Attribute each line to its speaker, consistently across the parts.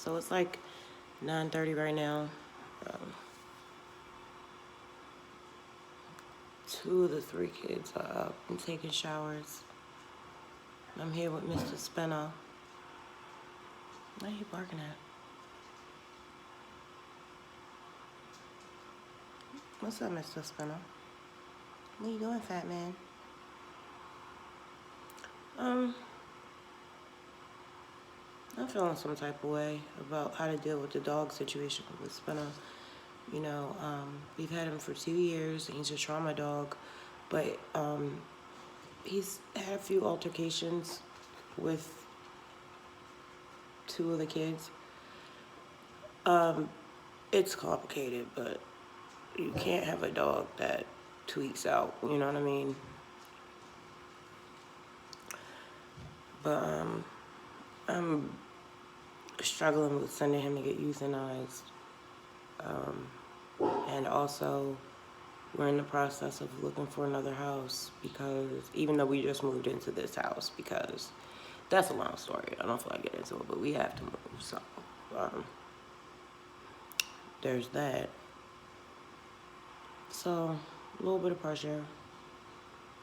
Speaker 1: So it's like 9:30 right now. Two of the three kids are up and taking showers. I'm here with Mr. Spinner. What are you barking at? What's up, Mr. Spinner? What are you doing, fat man? I'm feeling some type of way about how to deal with the dog situation with Spinner. You know, we've had him for 2 years, and he's a trauma dog, but he's had a few altercations with two of the kids. It's complicated, but you can't have a dog that tweaks out, you know what I mean? But I'm struggling with sending him to get euthanized. And also, we're in the process of looking for another house because even though we just moved into this house, because that's a long story. I don't feel like getting into it, but we have to move. So there's that. So a little bit of pressure.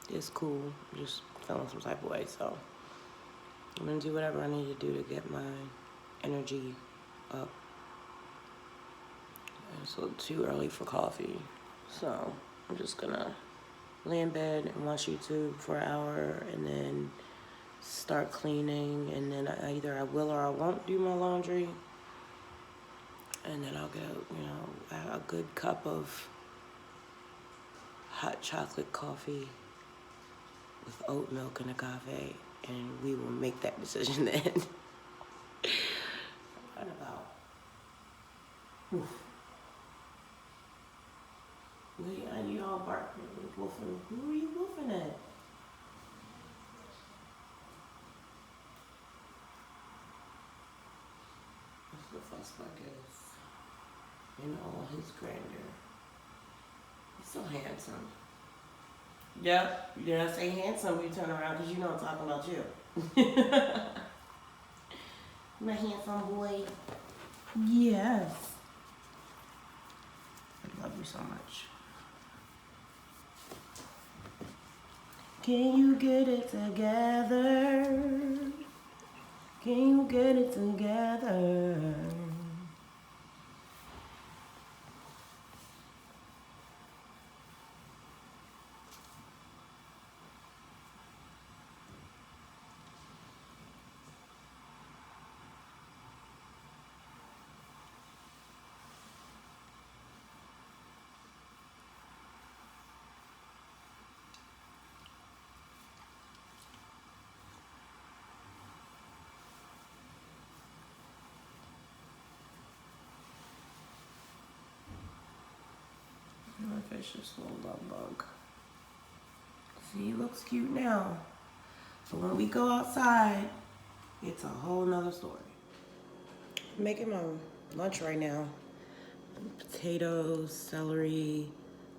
Speaker 1: It's cool. I'm just feeling some type of way. So I'm gonna do whatever I need to do to get my energy up. It's a little too early for coffee, so I'm just gonna lay in bed and watch YouTube for an hour and then start cleaning, and then either I will or I won't do my laundry, and then I'll get a good cup of hot chocolate coffee with oat milk and agave, and we will make that decision then. What about? Wait, I need all barking, woofing. Who are you woofing at? That's the fuss bucket in all his grandeur. He's so handsome. Yep, did I say handsome? You turn around because you know I'm talking about you. My handsome boy. Yes. I love you so much. Can you get it together? Can you get it together? My vicious little love bug. See, he looks cute now. But when we go outside, it's a whole nother story. I'm making my lunch right now. Potatoes, celery,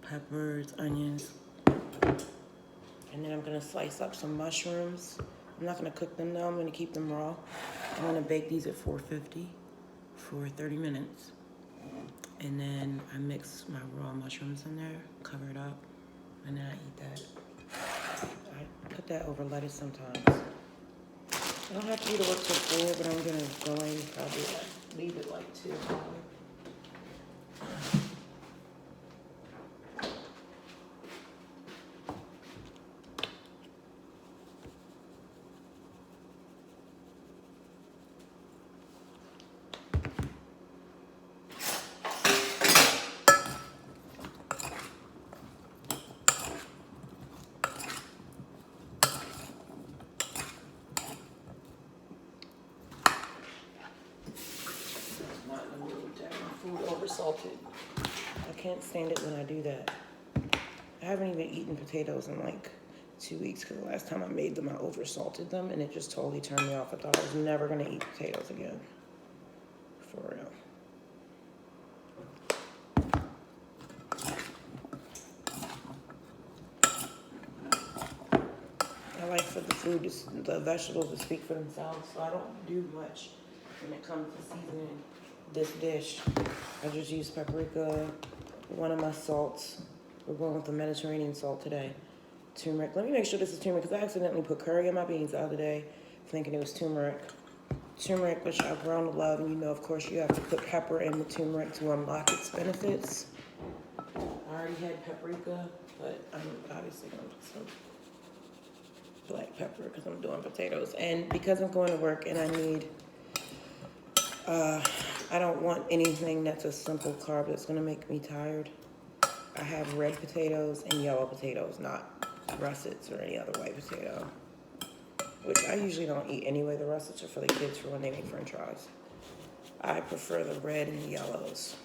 Speaker 1: peppers, onions. And then I'm gonna slice up some mushrooms. I'm not gonna cook them though, I'm gonna keep them raw. I'm gonna bake these at 450 for 30 minutes. And then I mix my raw mushrooms in there, cover it up, and then I eat that. I put that over lettuce sometimes. I don't have to eat it work till 4, but I'm gonna go in probably leave it like 2. Food oversalted. I can't stand it when I do that. I haven't even eaten potatoes in like 2 weeks because the last time I made them, I oversalted them and it just totally turned me off. I thought I was never gonna eat potatoes again. For real. I like for the food, the vegetables to speak for themselves, so I don't do much when it comes to seasoning this dish. I just used paprika, one of my salts. We're going with the Mediterranean salt today. Turmeric. Let me make sure this is turmeric because I accidentally put curry in my beans the other day thinking it was turmeric. Turmeric, which I've grown to love, and you know, of course, you have to put pepper in the turmeric to unlock its benefits. I already had paprika, but I'm obviously going to put some black pepper because I'm doing potatoes. And because I'm going to work and I need, I don't want anything that's a simple carb that's going to make me tired. I have red potatoes and yellow potatoes, not russets or any other white potato, which I usually don't eat anyway. The russets are for the kids for when they make french fries. I prefer the red and the yellows.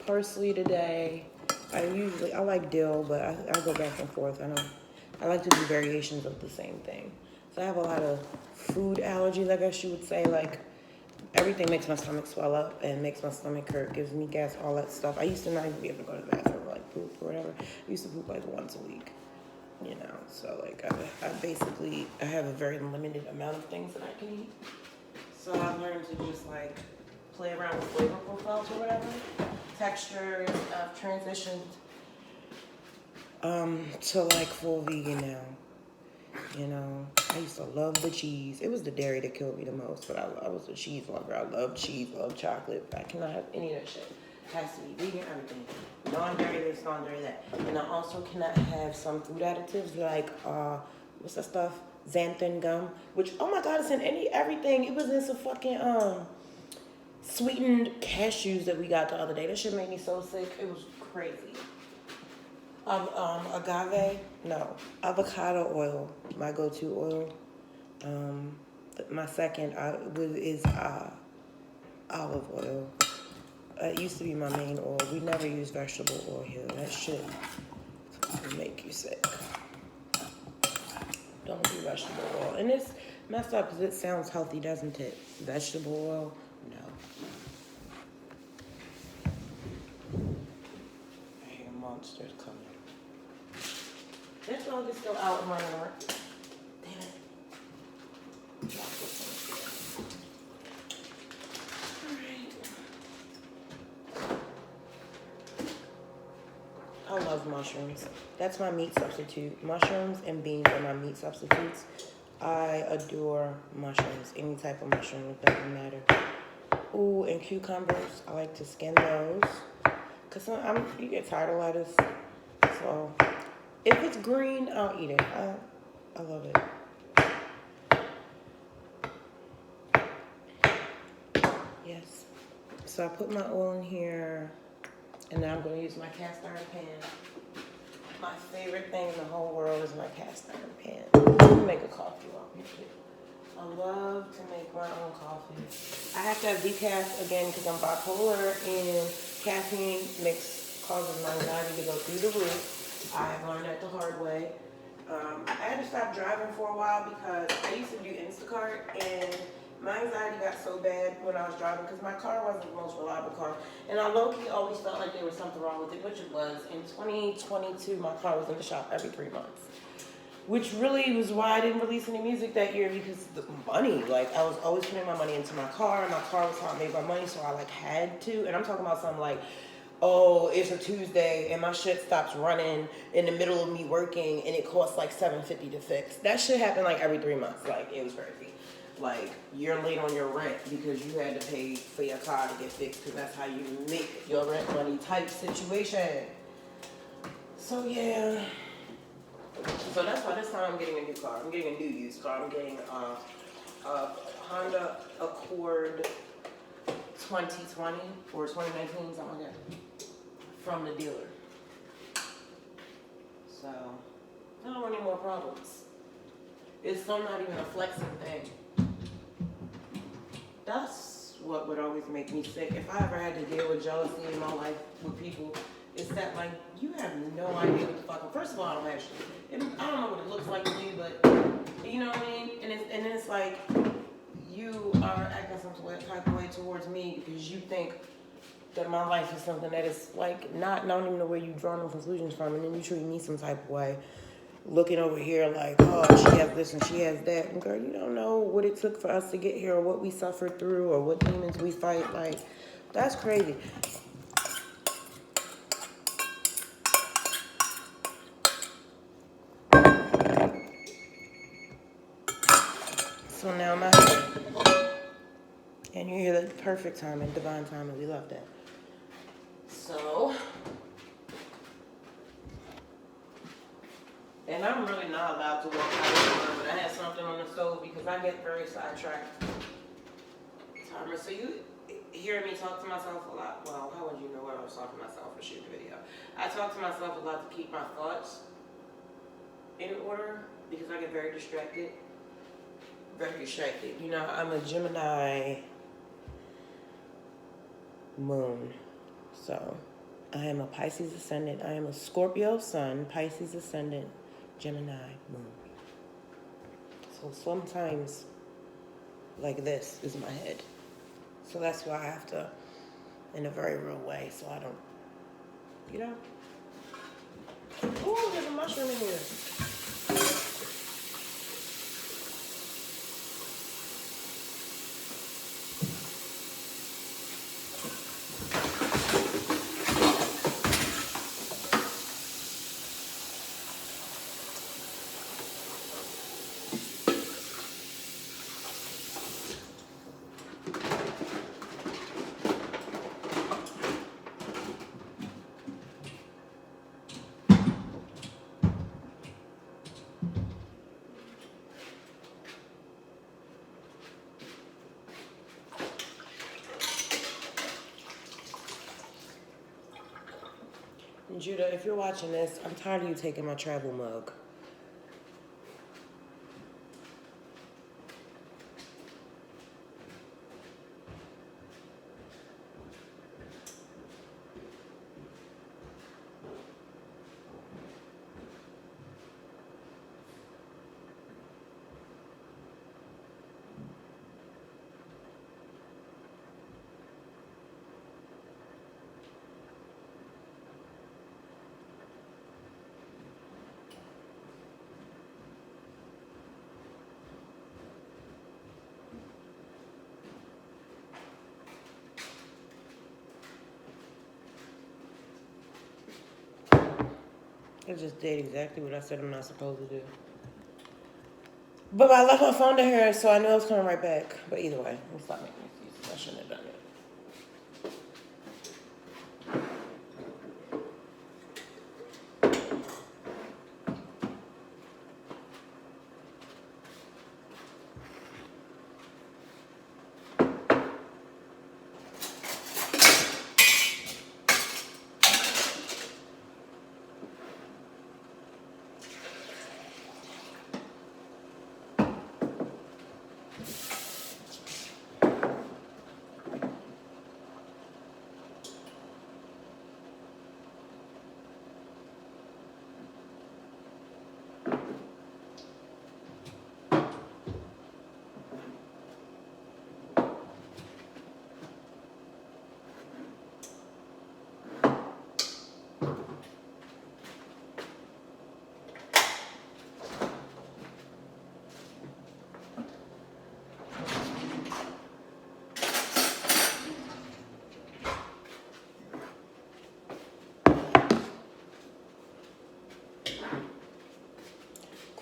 Speaker 1: Parsley today. I like dill, but I go back and forth. I like to do variations of the same thing. So I have a lot of food allergies, I guess you would say. Like, everything makes my stomach swell up and makes my stomach hurt, gives me gas, all that stuff. I used to not even be able to go to the bathroom, like poop or whatever. I used to poop like once a week, you know. So like I have a very limited amount of things that I can eat. So I've learned to just like play around with flavor profiles or whatever. Textures. I've transitioned to like full vegan now. You know, I used to love the cheese. It was the dairy that killed me the most, but I was a cheese lover. I love cheese, love chocolate. I cannot have any of that shit. It has to be vegan, everything. Non-dairy this, non-dairy that. And I also cannot have some food additives like, what's that stuff? Xanthan gum, which, oh my God, it's in everything. It was in some fucking, sweetened cashews that we got the other day. That shit made me so sick. It was crazy. Avocado oil, my go-to oil. My second is olive oil. It used to be my main oil. We never use vegetable oil here. That shit will make you sick. Don't do vegetable oil. And it's messed up because it sounds healthy, doesn't it? Vegetable oil, no. I hear monsters coming. This dog is still out and running around. Damn it. Drop this in here. Alright. I love mushrooms. That's my meat substitute. Mushrooms and beans are my meat substitutes. I adore mushrooms. Any type of mushroom, it doesn't matter. Ooh, and cucumbers. I like to skin those. Because you get tired of lettuce. So if it's green, I'll eat it. I love it. Yes. So I put my oil in here, and now I'm going to use my cast iron pan. My favorite thing in the whole world is my cast iron pan. Let me make a coffee while I'm here. I love to make my own coffee. I have to have decaf again because I'm bipolar, and caffeine causes my anxiety to go through the roof. I've learned that the hard way. I had to stop driving for a while because I used to do Instacart, and my anxiety got so bad when I was driving because my car wasn't the most reliable car. And I low-key always felt like there was something wrong with it, which it was. In 2022, my car was in the shop every 3 months. Which really was why I didn't release any music that year, because the money, like I was always putting my money into my car, and my car was how I made my money, so I like had to. And I'm talking about something like, oh, it's a Tuesday and my shit stops running in the middle of me working and it costs like $750 to fix. That shit happened like every 3 months. Like, it was crazy. Like, you're late on your rent because you had to pay for your car to get fixed because that's how you make your rent money type situation. So, yeah. So that's why this time I'm getting a new car. I'm getting a new used car. I'm getting a Honda Accord 2020 or 2019, something like that, from the dealer. So, I don't want any more problems. It's still not even a flexing thing. That's what would always make me sick. If I ever had to deal with jealousy in my life with people, it's that, like, you have no idea what the fuck. First of all, I don't have shit. I don't know what it looks like to me, but you know what I mean? And then it's like, you are acting some type of way towards me because you think that my life is something that is like not, I don't even know where you draw no conclusions from, and then you treat me some type of way. looking over here like, oh, she has this and she has that. And girl, you don't know what it took for us to get here or what we suffered through or what demons we fight. Like, that's crazy. So now my head. And you hear the perfect timing, divine timing. We love that. So, and I'm really not allowed to walk out of the room, but I had something on the stove because I get very sidetracked. Timer. So you hear me talk to myself a lot. Well, how would you know what I was talking to myself for shooting video? I talk to myself a lot to keep my thoughts in order because I get very distracted. Very distracted. You know, I'm a Gemini moon. So I am a Pisces ascendant. I am a Scorpio sun, Pisces ascendant, Gemini moon. So sometimes like this is my head. So that's why I have to, in a very real way, so I don't, you know. Oh, there's a mushroom in here. Judah, if you're watching this, I'm tired of you taking my travel mug. I just did exactly what I said I'm not supposed to do. But I left my phone to her, so I knew I was coming right back. But either way, let's stop making excuses. I shouldn't have done it.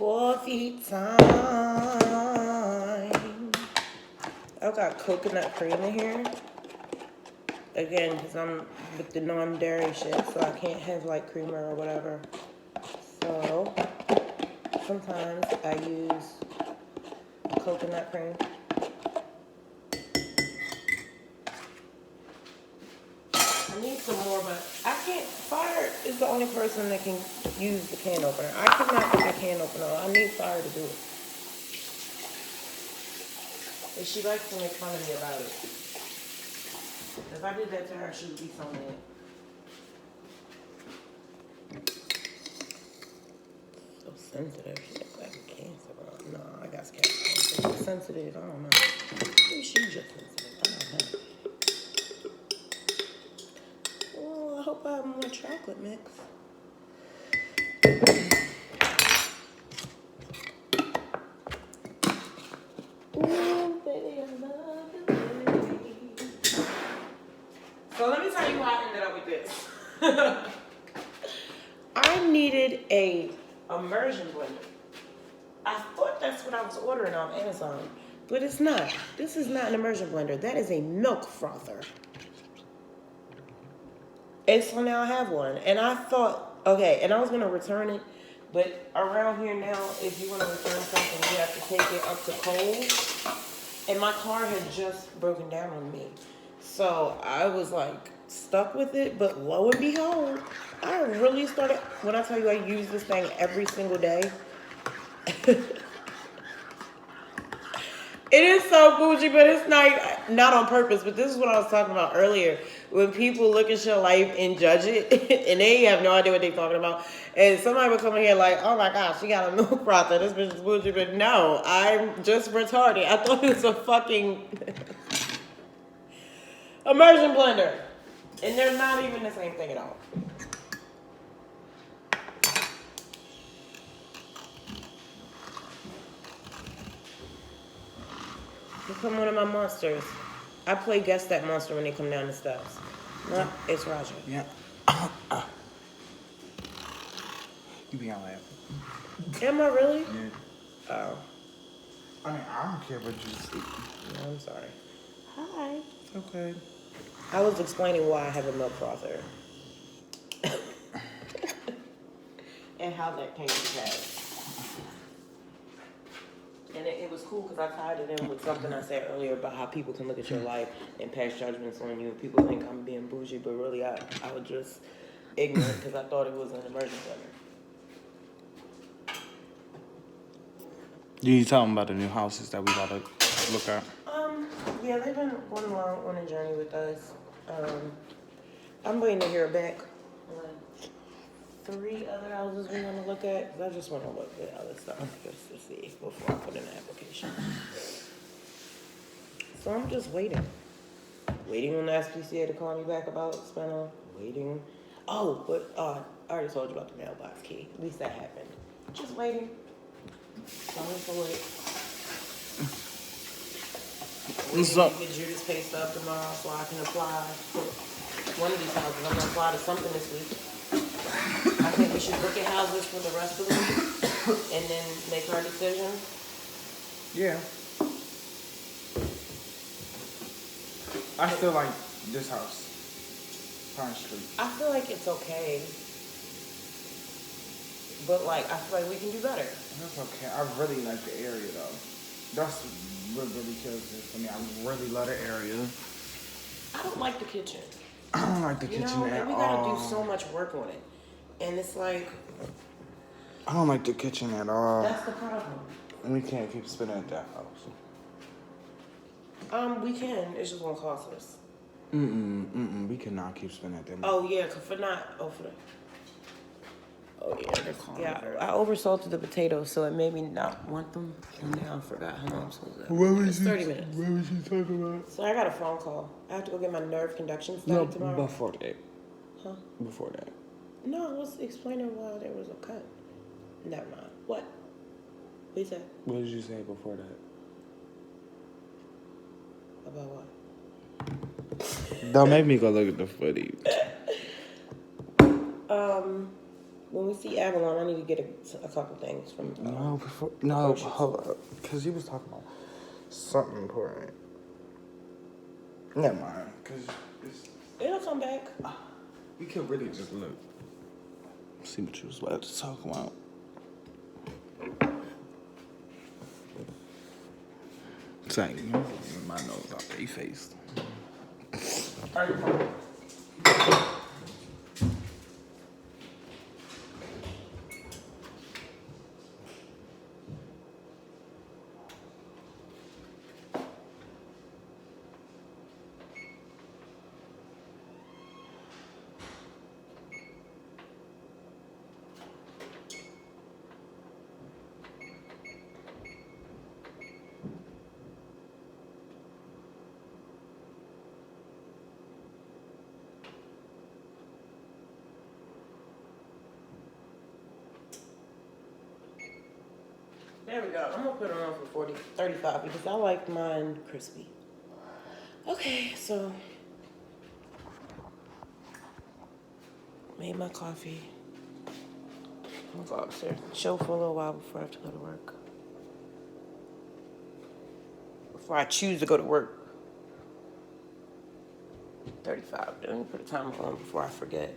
Speaker 1: Coffee time. I've got coconut cream in here. Again, because I'm with the non-dairy shit, so I can't have like creamer or whatever. So sometimes I use coconut cream. I need some more, but I can't. Fire is the only person that can use the can opener. I cannot get the can opener. I need Fire to do it. And she likes to make fun of me about it. If I did that to her, she would be so mad. So sensitive. She looks like cancer, bro. No, I got cancer. She's sensitive. I don't know. Maybe she's just sensitive. I don't know. Oh, I hope I have more chocolate mix. I needed a immersion blender. I thought that's what I was ordering on Amazon, but it's not. This is not an immersion blender. That is a milk frother. And so now I have one. And I thought, okay, and I was going to return it, but around here now, if you want to return something, you have to take it up to Kohl's. And my car had just broken down on me. So I was like stuck with it, but lo and behold, I really started, when I tell you I use this thing every single day, it is so bougie, but it's not on purpose. But this is what I was talking about earlier. When people look at your life and judge it, and they have no idea what they're talking about, and somebody would come in here like, "Oh my gosh, she got a milk frother. This bitch is bougie." But no, I'm just retarded. I thought it was a fucking immersion blender, and they're not even the same thing at all. Here come one of my monsters. I play guess that monster when they come down the steps. No, it's Roger.
Speaker 2: Yeah. You be on that.
Speaker 1: Am I really?
Speaker 2: Yeah.
Speaker 1: Oh.
Speaker 2: I mean, I don't care what you see.
Speaker 1: No, I'm sorry. Hi. Okay. I was explaining why I have a milk frother. And how that came to pass. And it was cool because I tied it in with something I said earlier about how people can look at your life and pass judgments on you. And people think I'm being bougie, but really I was just ignorant because I thought it was an immersion blender.
Speaker 2: You talking about the new houses that we gotta look at?
Speaker 1: Yeah, they've been going along on a journey with us. I'm waiting to hear back on 3 other houses we want to look at. 'Cause I just want to look at other stuff just to see before I put in an application. So I'm just waiting. Waiting on the SPCA to call me back about Spinner. Waiting. Oh, but I already told you about the mailbox key. At least that happened. Just waiting. Going for it. We need to get Judas pay stub tomorrow so I can apply for one of these houses. I'm going to apply to something this week. I think we should look at houses for the rest of the week and then make our decision.
Speaker 2: Yeah. I feel like this house. Pine Street.
Speaker 1: I feel like it's okay. But like, I feel like we can do better.
Speaker 2: That's okay. I really like the area though. That's what really kills it for me. I really love the area.
Speaker 1: I don't like the kitchen.
Speaker 2: I don't like the kitchen at all.
Speaker 1: And we gotta do so much work on it. And it's like...
Speaker 2: I don't like the kitchen at all.
Speaker 1: That's the problem.
Speaker 2: And we can't keep spending at that house.
Speaker 1: We can. It's just gonna cost us.
Speaker 2: We cannot keep spending at that.
Speaker 1: Oh, yeah, for the... Oh, yeah. Yeah, I oversalted the potatoes, so it made me not want them. And now I forgot how long I'm supposed to... It's 30 minutes.
Speaker 2: What was you talking about?
Speaker 1: So I got a phone call. I have to go get my nerve conduction study tomorrow.
Speaker 2: Before that.
Speaker 1: Huh?
Speaker 2: Before that.
Speaker 1: No, I was explaining why there was a cut. Never mind. What? What you said?
Speaker 2: What did you say before that?
Speaker 1: About what?
Speaker 2: Don't make me go look at the footage.
Speaker 1: When we see Avalon, I need to get a couple things from...
Speaker 2: hold up. Because you was talking about something important. Never mind. Because
Speaker 1: it'll come back.
Speaker 2: We could really just look. See what you was about to talk about. It's like, you know, my nose out there, face. All right, come on.
Speaker 1: There we go. I'm gonna put it on for 35 because I like mine crispy. Okay, so Made my coffee. I'm gonna go upstairs and chill for a little while before I have to go to work. Before I choose to go to work. 35. Let me put a timer on before I forget.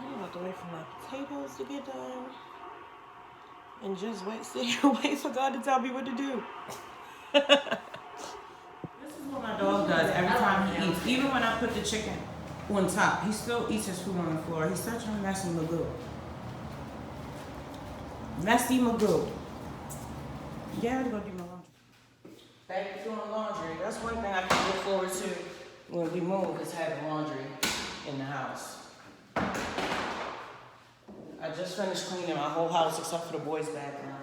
Speaker 1: I'm about to wait for my potatoes to get done. And just sit here and wait for God to tell me what to do. This is what my dog does every time he eats. Even when I put the chicken on top, he still eats his food on the floor. He's such a messy Magoo. Messy Magoo. Yeah, I'm gonna do my laundry. Back to doing laundry. That's one thing I can look forward to when we move is having laundry in the house. I just finished cleaning my whole house except for the boys' bathroom.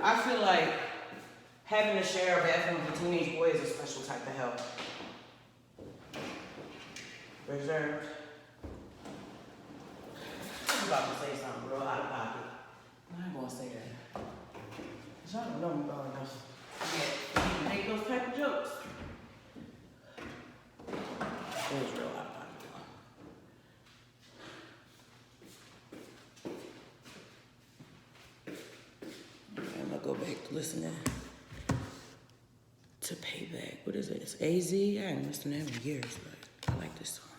Speaker 1: I feel like having to share a bathroom with a teenage boy is a special type of help. Reserved. I was about to say something real out of pocket. I ain't gonna say that. Cause I don't know me well enough. Yeah, make those type of jokes. It was real out of pocket. I'm gonna go back listening to Payback. What is it? It's AZ. I haven't listened to him in years, but I like this song.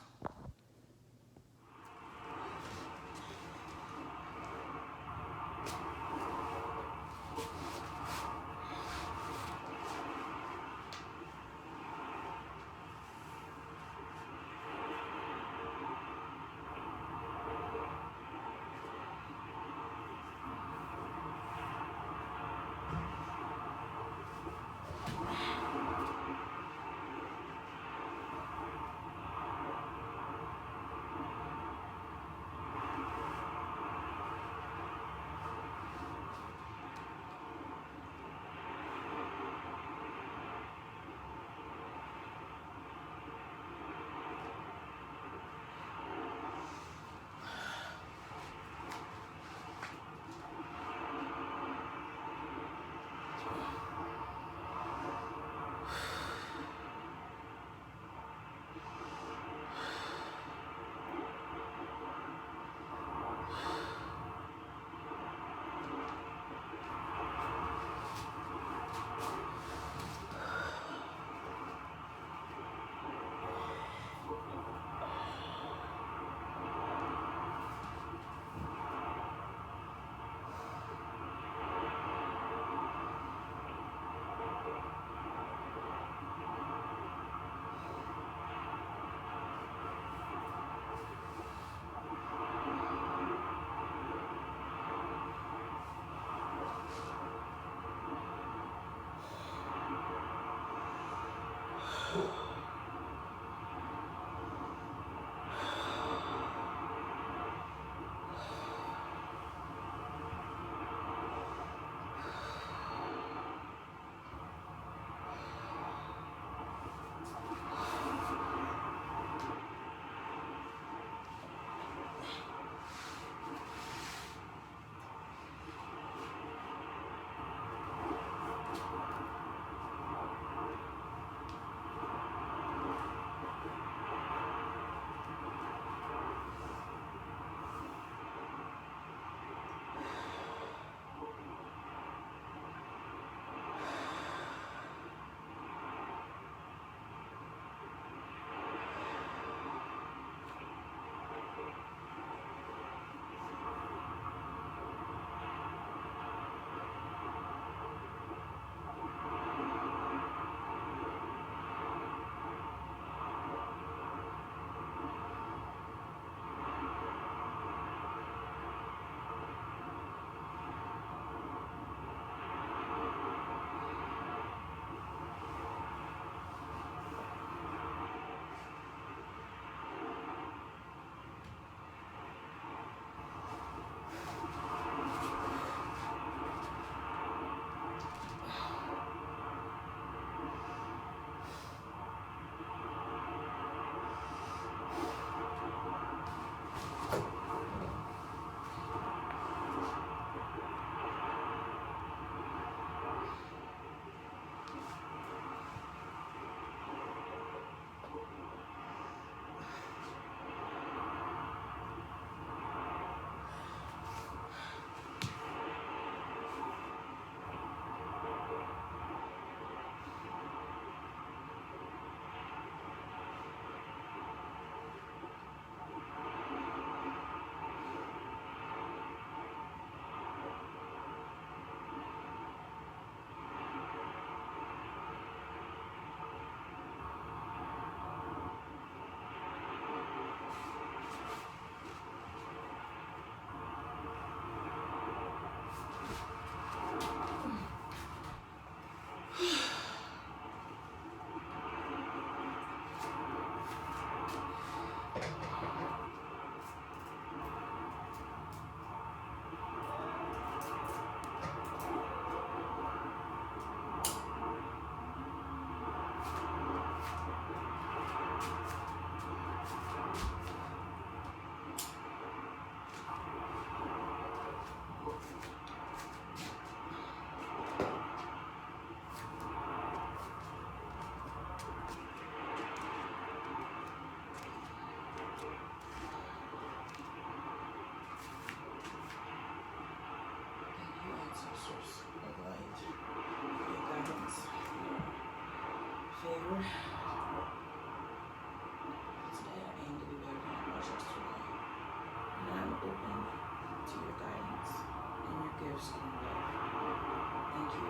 Speaker 1: Today I aim to be better than I was yesterday. And I'm open to your guidance and your gifts and your love. Thank you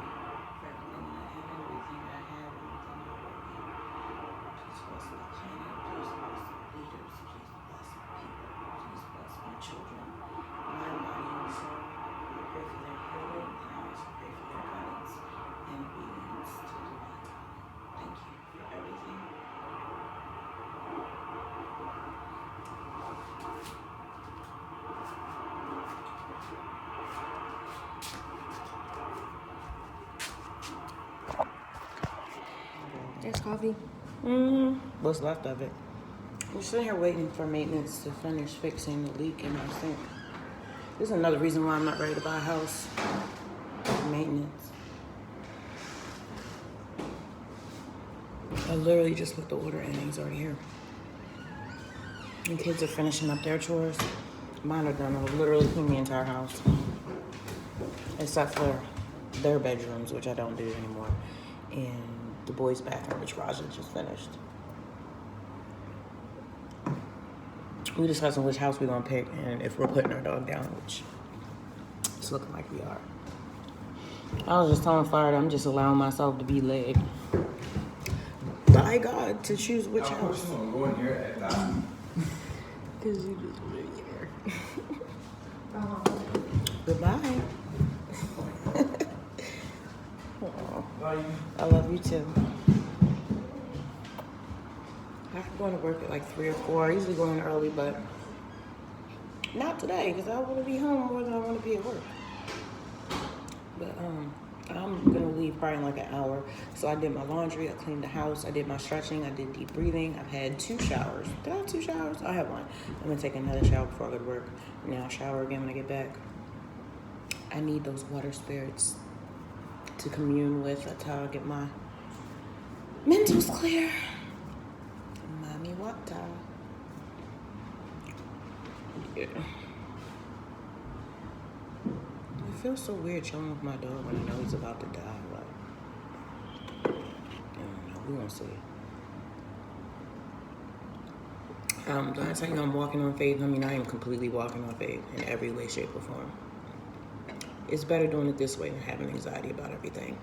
Speaker 1: for everything that I have, everything that I have, everything that will be. Please bless the planet, please bless the leaders, please bless the people, please bless my children, mind, body, and soul. I pray for their healing, and I also pray for their guidance and obedience to the divine timing. Thank you for everything.
Speaker 3: There's coffee.
Speaker 1: What's left of it? We're sitting here waiting for maintenance to finish fixing the leak in our sink. This is another reason why I'm not ready to buy a house. Maintenance. I literally just put the order in and he's already here. And kids are finishing up their chores. Mine are done. I've literally cleaned the entire house. Except for their bedrooms, which I don't do anymore. And the boys' bathroom, which Raja just finished. We're discussing which house we're gonna pick and if we're putting our dog down, which it's looking like we are. I was just telling Fire that I'm just allowing myself to be led by God to choose which house.
Speaker 2: I'm going here at that.
Speaker 1: Because you just live here. Goodbye. I love you too. I'm going to work at like 3 or 4. I usually go in early, but not today because I want to be home more than I want to be at work. But I'm gonna leave probably in like an hour. So I did my laundry, I cleaned the house, I did my stretching, I did deep breathing. I've had 2 showers. Did I have 2 showers? I have one. I'm gonna take another shower before I go to work. And then I'll shower again when I get back. I need those water spirits to commune with. That's how I get my mentals clear. Mommy water. Yeah. It feels so weird chilling with my dog when I know he's about to die. Like, I don't know. We won't see. When I tell you I'm walking on faith, I mean I am completely walking on faith in every way, shape, or form. It's better doing it this way than having anxiety about everything,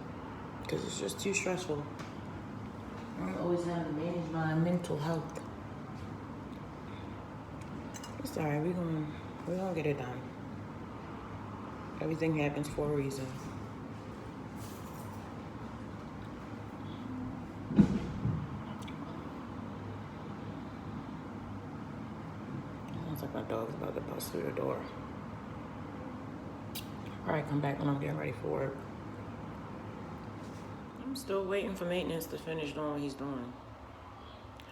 Speaker 1: because it's just too stressful. I'm always having to manage my mental health. It's alright. We're gonna get it done. Everything happens for a reason. Sounds like my dog's about to bust through the door. Alright, come back when I'm getting ready for work. I'm still waiting for maintenance to finish doing what he's doing.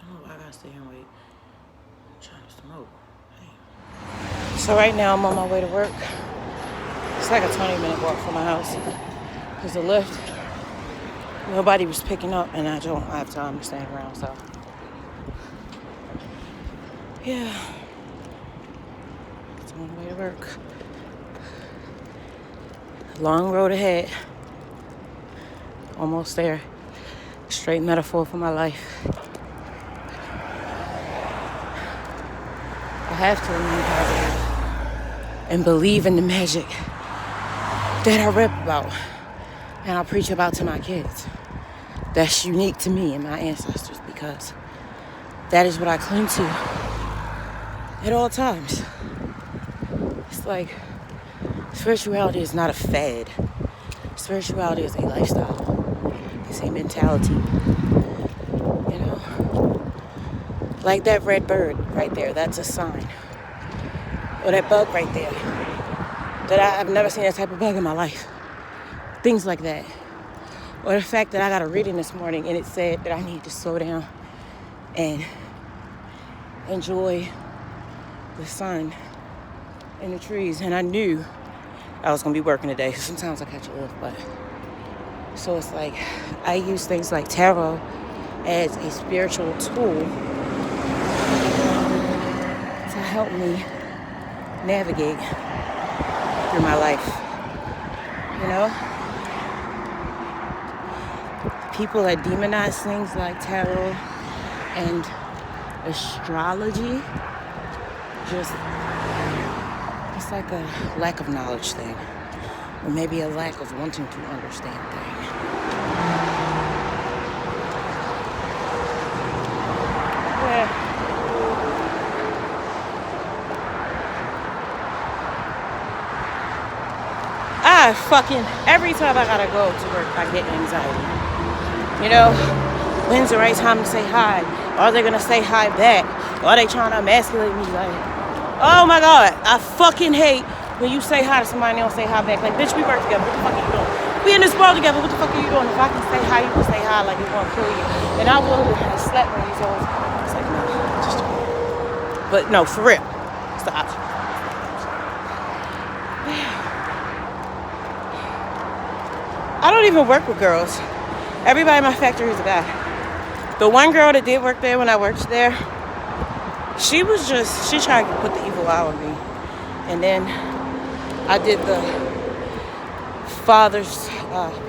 Speaker 1: I don't know why I gotta stay here and wait. I'm trying to smoke. Hey. So right now I'm on my way to work. It's like a 20-minute walk from my house. There's a lift. Nobody was picking up, and I don't have time to stand around, so. Yeah. It's on my way to work. Long road ahead. Almost there. Straight metaphor for my life. I have to remain positive and believe in the magic that I rap about and I preach about to my kids. That's unique to me and my ancestors, because that is what I cling to at all times. It's like spirituality is not a fad. Spirituality is a lifestyle. It's a mentality. You know? Like that red bird right there, that's a sign. Or that bug right there. I've never seen that type of bug in my life. Things like that. Or the fact that I got a reading this morning and it said that I need to slow down and enjoy the sun and the trees. And I knew I was going to be working today. Sometimes I catch a lift, but so it's like I use things like tarot as a spiritual tool to help me navigate through my life, you know? people that demonize things like tarot and astrology, just, it's like a lack of knowledge thing, or maybe a lack of wanting to understand things. Yeah. Every time I gotta go to work, I get anxiety. You know, when's the right time to say hi? Are they gonna say hi back? Are they trying to emasculate me? Like, oh my God, I fucking hate when you say hi to somebody and they don't say hi back. Like, bitch, we work together. What the fuck are you doing? We in this world together. What the fuck are you doing? If I can say hi, you can say hi. Like, it won't kill you. And I will have slept when these hoes. It's like, no, just. But no, for real. Stop. I don't even work with girls. Everybody in my factory is a guy. The one girl that did work there when I worked there, she tried to put the evil eye on me. And then I did the Father's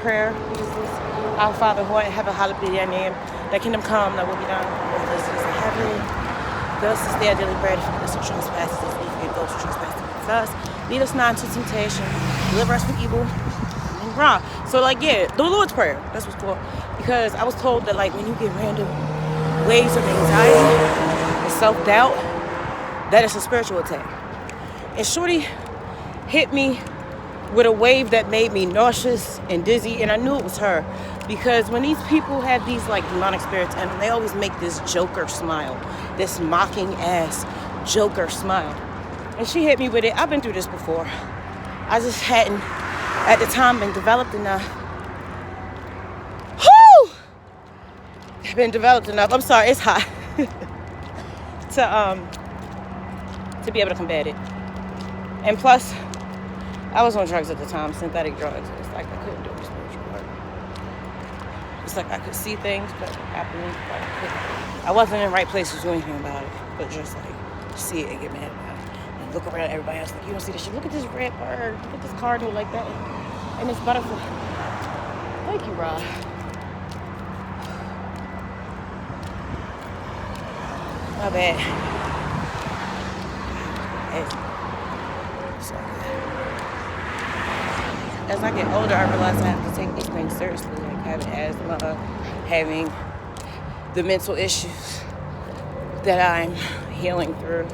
Speaker 1: prayer. What is this? Our Father who art in heaven, hallowed be thy name. Thy kingdom come, thy will be done. As it is in heaven. Give us this day our daily bread. Forgive us our trespasses, as we forgive those who trespass against us. Lead us not into temptation. Deliver us from evil. Wrong. So like, yeah, the Lord's Prayer, that's what's called, because I was told that like when you get random waves of anxiety and self-doubt, that it's a spiritual attack. And Shorty hit me with a wave that made me nauseous and dizzy, and I knew it was her, because when these people have these like demonic spirits and they always make this Joker smile, this mocking ass Joker smile, and she hit me with it. I've been through this before. I just hadn't at the time been developed enough. Been developed enough. I'm sorry, it's hot. to be able to combat it. And plus, I was on drugs at the time, synthetic drugs. It's like I couldn't do any spiritual work. It's like I could see things, but I wasn't in the right place to do anything about it. But just like see it and get mad about it. And look around at everybody else like, you don't see this shit. Look at this red bird. Look at this cardinal like that. And this butterfly. Thank you, Rod. My bad. As I get older, I realize I have to take these things seriously, like having asthma, having the mental issues that I'm healing through,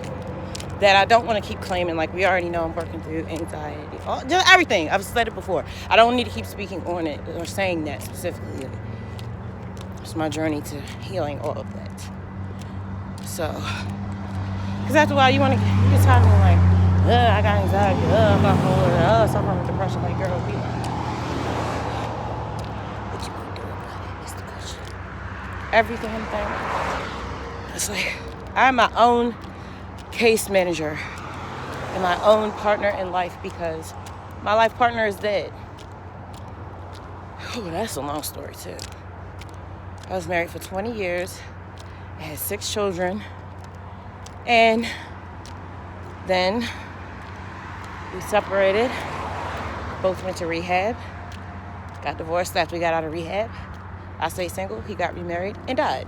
Speaker 1: that I don't want to keep claiming. Like, we already know I'm working through anxiety, just everything. I've said it before. I don't need to keep speaking on it or saying that specifically. It's my journey to healing all of that. So, because after a while, you get tired of being like, I got anxiety, I'm bipolar, suffering from depression. Like, girl, be like, what you gonna do about it? It's the question. Everything I'm thinking. It's like, I'm my own case manager and my own partner in life, because my life partner is dead. Oh, that's a long story, too. I was married for 20 years. I had 6 children, and then we separated, both went to rehab, got divorced after we got out of rehab. I stayed single, he got remarried, and died.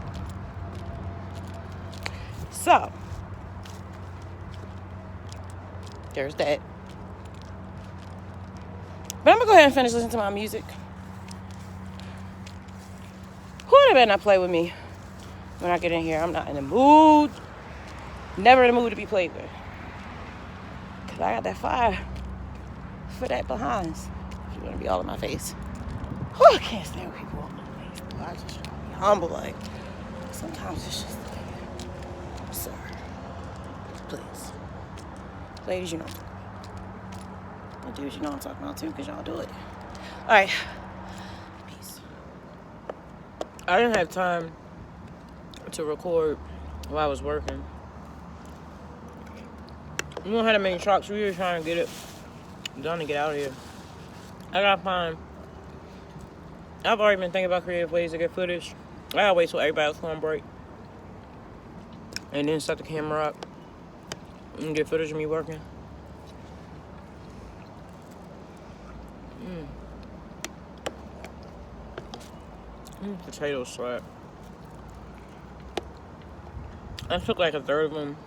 Speaker 1: So, there's that. But I'm going to go ahead and finish listening to my music. Who better not play with me? When I get in here, I'm not in the mood. Never in the mood to be played with. Because I got that fire for that behinds. If you want to be all in my face. Oh, I can't stand when people all in my face. I just try to be humble. Like, sometimes it's just like, sir, please. Ladies, you know what I'm talking about. And dudes, you know what I'm talking about too, because y'all do it. All right. Peace. I didn't have time to record while I was working. We don't have that many trucks. We were trying to get it done and get out of here. I've already been thinking about creative ways to get footage. I gotta wait till everybody else go on break and then set the camera up and get footage of me working. Potato slap. I took like a third of them.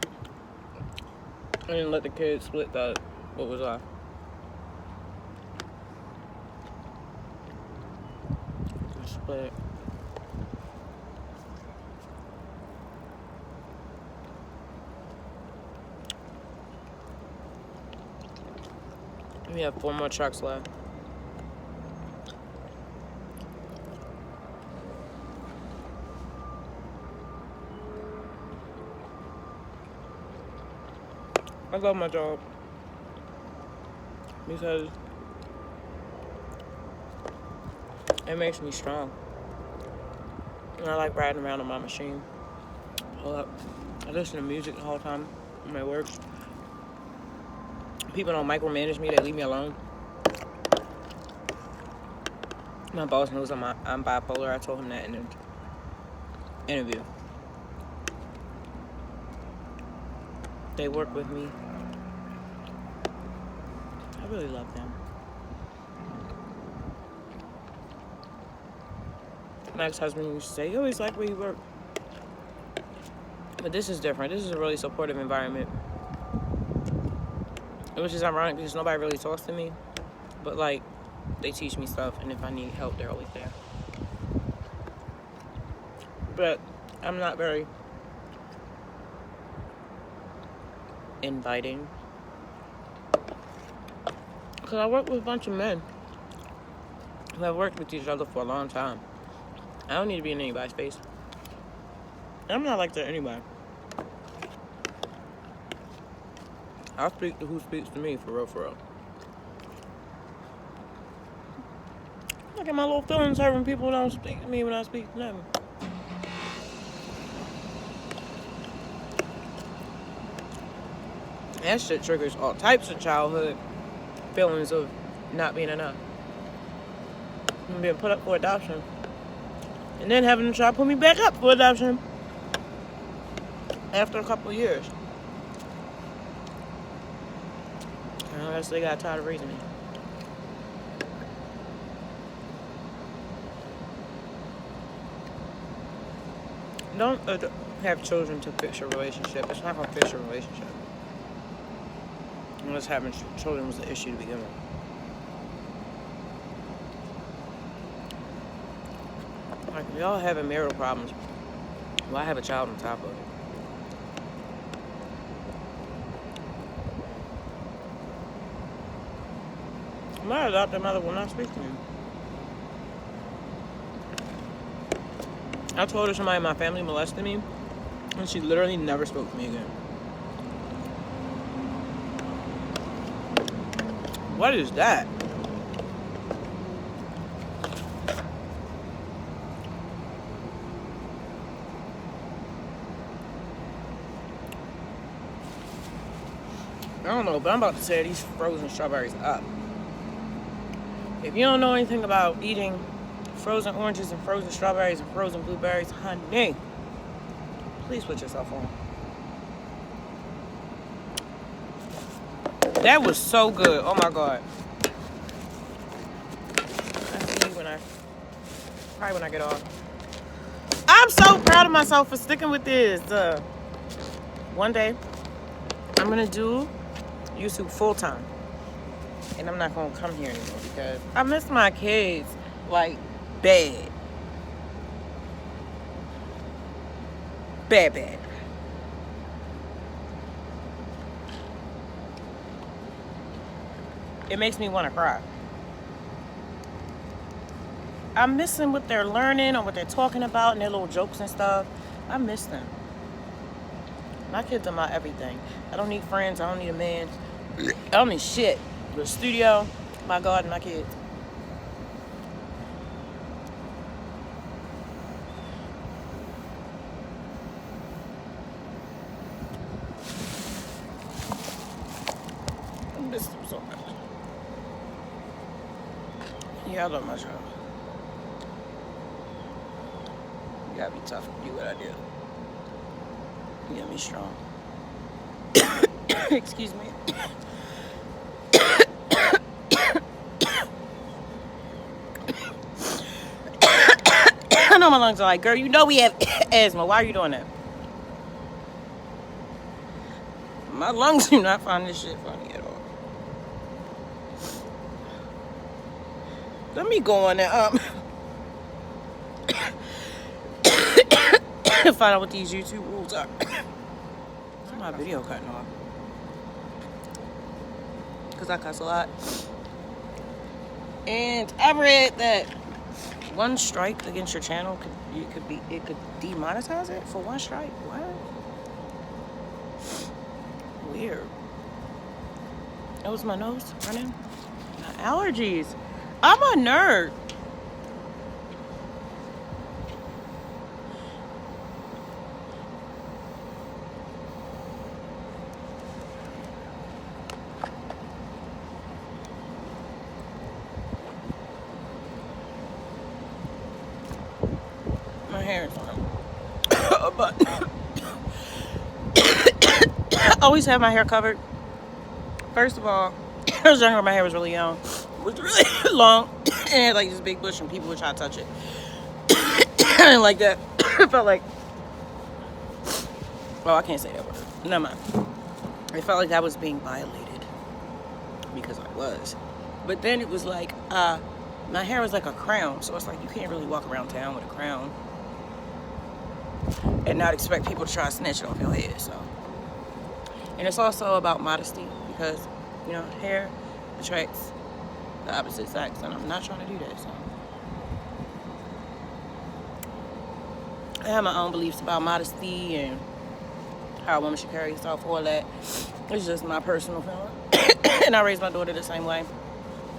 Speaker 1: I didn't let the kids split that. What was I? Split. We have 4 more trucks left. I love my job because it makes me strong. And I like riding around on my machine. Pull up. I listen to music the whole time when I work. People don't micromanage me, they leave me alone. My boss knows I'm bipolar. I told him that in an interview. They work with me. I really love them. My ex-husband used to say, you always like where you work. But this is different. This is a really supportive environment. Which is ironic because nobody really talks to me. But, like, they teach me stuff, and if I need help, they're always there. But I'm not very inviting. Because I work with a bunch of men who have worked with each other for a long time. I don't need to be in anybody's face. And I'm not like that anyway. I'll speak to who speaks to me, for real, for real. I get my little feelings hurt when people don't speak to me when I speak to them. That shit triggers all types of childhood feelings of not being enough. And being put up for adoption. And then having to try to put me back up for adoption. After a couple of years. I guess they got tired of raising me. Don't have children to fix your relationship. It's not going to fix your relationship. Unless having children was the issue to begin with. Like, if y'all having marital problems, why have a child on top of it? My adopted mother will not speak to me. I told her somebody in my family molested me, and she literally never spoke to me again. What is that? I don't know, but I'm about to tear these frozen strawberries up. If you don't know anything about eating frozen oranges and frozen strawberries and frozen blueberries, honey, please put yourself on. That was so good. Oh my God. I'll see you probably when I get off. I'm so proud of myself for sticking with this. One day, I'm going to do YouTube full time. And I'm not going to come here anymore because I miss my kids like bad. Bad. It makes me want to cry. I miss them what they're learning or what they're talking about and their little jokes and stuff. I miss them. My kids are my everything. I don't need friends. I don't need a man. I don't need shit. The studio, my God, and my kids. I miss them so much. Yeah, I love my child. You gotta be tough to do what I do. You gotta be strong. Excuse me. my lungs are like, girl, you know we have asthma. Why are you doing that? My lungs do not find this shit funny at all. Let me go on there. Find out what these YouTube rules are. It's my video cutting off. Because I cuss a lot. And I read that one strike against your channel it could demonetize it for one strike. What? Weird. That was my nose running. My allergies. I'm a nerd. My hair is on. But I always have my hair covered. First of all, I was younger, my hair was really young. It was really long. And it had like this big bush and people would try to touch it. I didn't like that. It felt like, oh, I can't say that word. Never mind. It felt like I was being violated. Because I was. But then it was like, my hair was like a crown. So it's like you can't really walk around town with a crown and not expect people to try to snatch it off your head. So, and it's also about modesty because, you know, hair attracts the opposite sex, and I'm not trying to do that. So I have my own beliefs about modesty and how a woman should carry herself, all that. It's just my personal feeling. And I raised my daughter the same way.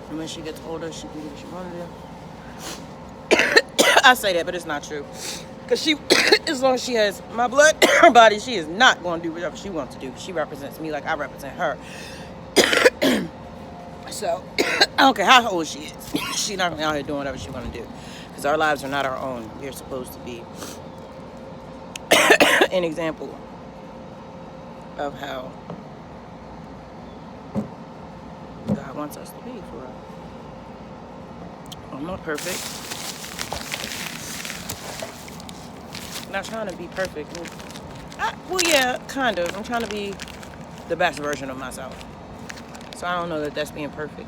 Speaker 1: And when she gets older, she can do what she wants to do. I say that, but it's not true. Because she, as long as she has my blood in her body, she is not going to do whatever she wants to do. She represents me like I represent her. So, I don't care how old she is. She's not going to be out here doing whatever she want to do. Because our lives are not our own. We're supposed to be an example of how God wants us to be for real. I'm not perfect. I'm not trying to be perfect. Well, yeah, kind of. I'm trying to be the best version of myself. So I don't know that that's being perfect.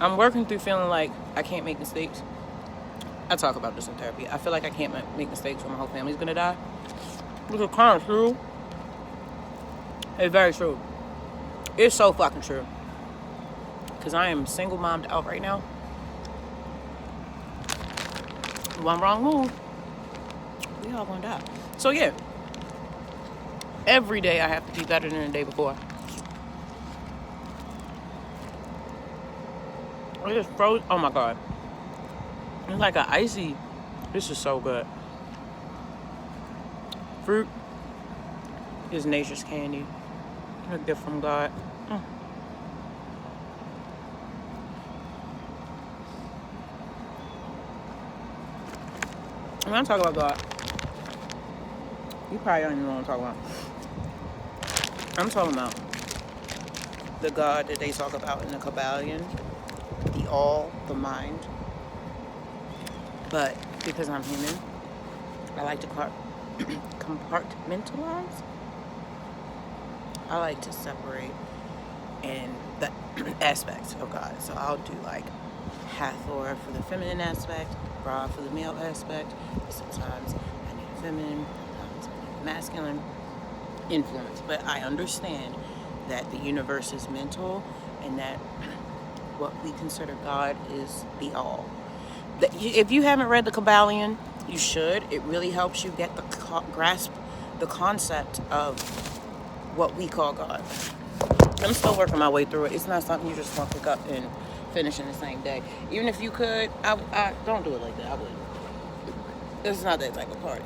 Speaker 1: I'm working through feeling like I can't make mistakes. I talk about this in therapy. I feel like I can't make mistakes when my whole family's gonna die. Which is kind of true. It's very true. It's so fucking true. Because I am single mommed out right now. One wrong move, we all gonna die. So yeah, every day I have to be better than the day before. I just froze. Oh my god, it's like an icy. This is so good. Fruit is nature's candy. A gift from God. When I talk about God, you probably don't even know what I'm talking about. I'm talking about the God that they talk about in the Kabbalion, the all, the mind. But because I'm human, I like to compartmentalize. I like to separate in the aspects of God. So I'll do like Hathor for the feminine aspect, Ra for the male aspect. Sometimes I need a feminine, sometimes I need a masculine influence. But I understand that the universe is mental and that what we consider God is the all. If you haven't read the Kabbalion, you should. It really helps you get the grasp the concept of what we call God. I'm still working my way through it. It's not something you just want to pick up and finish in the same day. Even if you could, I don't do it like that. I wouldn't. It's not that type of party.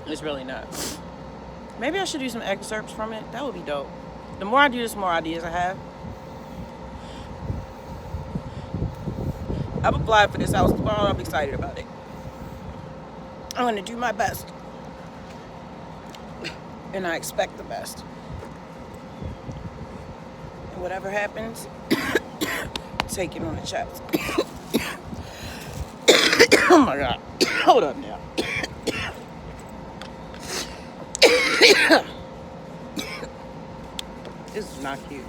Speaker 1: It's really not. Maybe I should do some excerpts from it. That would be dope. The more I do this, the more ideas I have. I've applied for this house tomorrow. I'm excited about it. I'm going to do my best. And I expect the best. whatever happens, take it on the chest. Oh my God. Hold up now. This is not cute.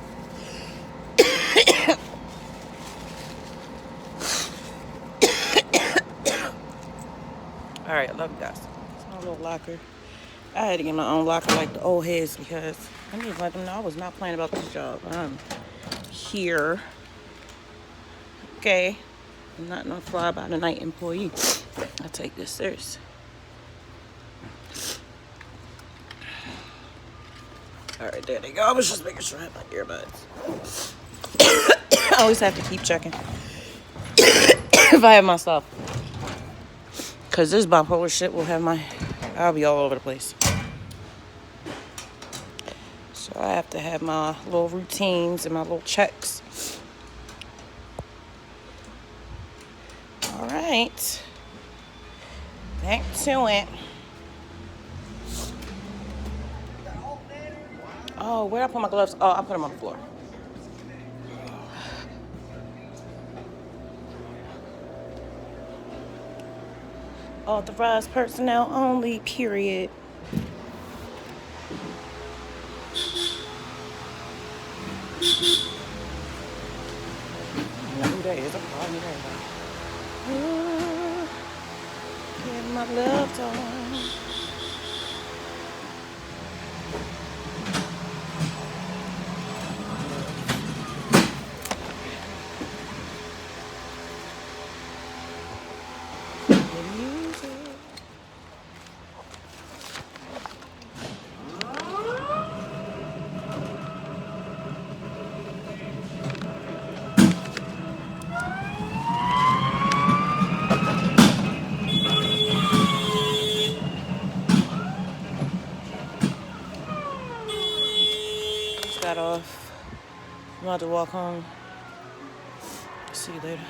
Speaker 1: Alright, I love you guys. It's my little locker. I had to get my own locker like the old heads because I need to let them know I was not playing about this job. I'm here. Okay. I'm not no fly by the night employee. I take this serious. Alright, there they go. I was just making sure I had my earbuds. I always have to keep checking if I have my stuff. Because this bipolar shit will have I'll be all over the place. So I have to have my little routines and my little checks. All right. Back to it. Oh, where'd I put my gloves? Oh, I put them on the floor. Authorized personnel only, period. I know who that is. I'm calling that. Get my gloves on. Got off. I'm about to walk home. See you later.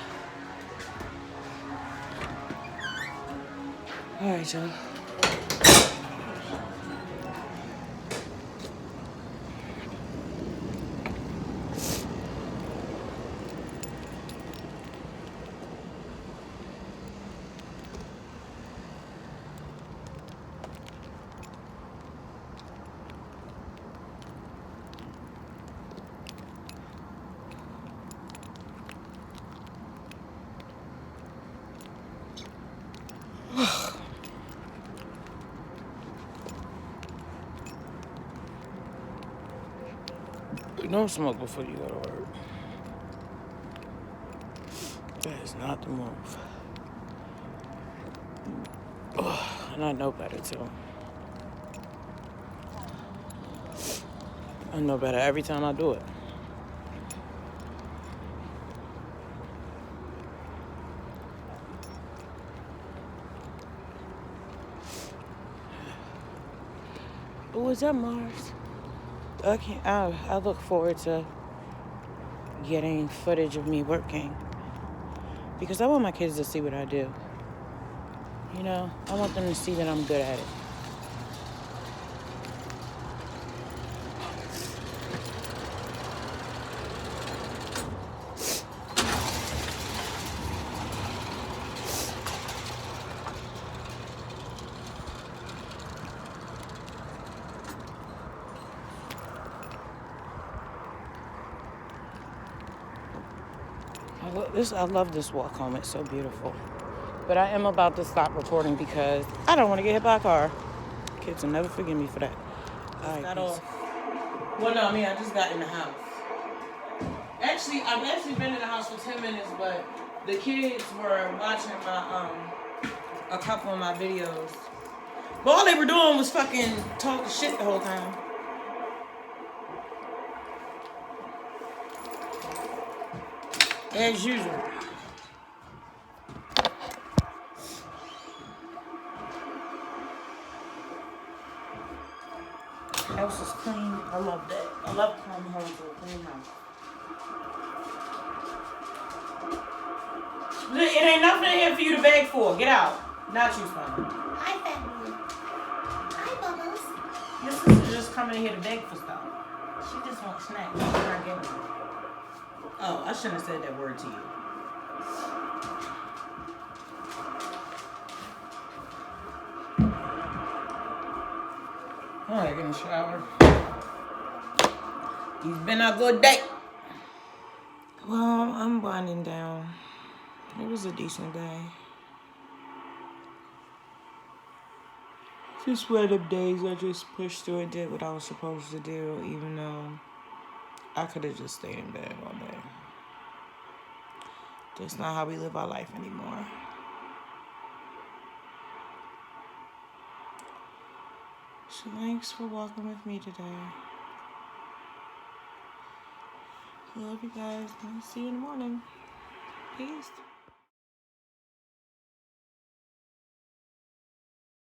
Speaker 1: All right, y'all. Don't smoke before you go to work. That is not the move. Ugh, and I know better too. I know better every time I do it. Oh, is that Mars? Okay, I look forward to getting footage of me working because I want my kids to see what I do. You know, I want them to see that I'm good at it. I love this walk home. It's so beautiful. But I am about to stop recording because I don't want to get hit by a car. Kids will never forgive me for that. All right, peace. Well, no, I just got in the house. Actually, I've been in the house for 10 minutes, but the kids were watching a couple of my videos. But all they were doing was fucking talking shit the whole time. As usual. House is clean. I love that. I love coming home to a clean house. It ain't nothing in here for you to beg for. Get out. Not you, son.
Speaker 3: Hi, family. Hi, Bubbles.
Speaker 1: Your sister just coming in here to beg for stuff.
Speaker 3: She just
Speaker 1: want snack. You're not getting them. Oh, I shouldn't have said that word to you. Alright, get in the shower. It's been a good day. Well, I'm winding down. It was a decent day. Just one of them days I just pushed through and did what I was supposed to do, even though I could have just stayed in bed all day. That's not how we live our life anymore. So thanks for walking with me today. I love you guys. I'll see you in the morning. Peace.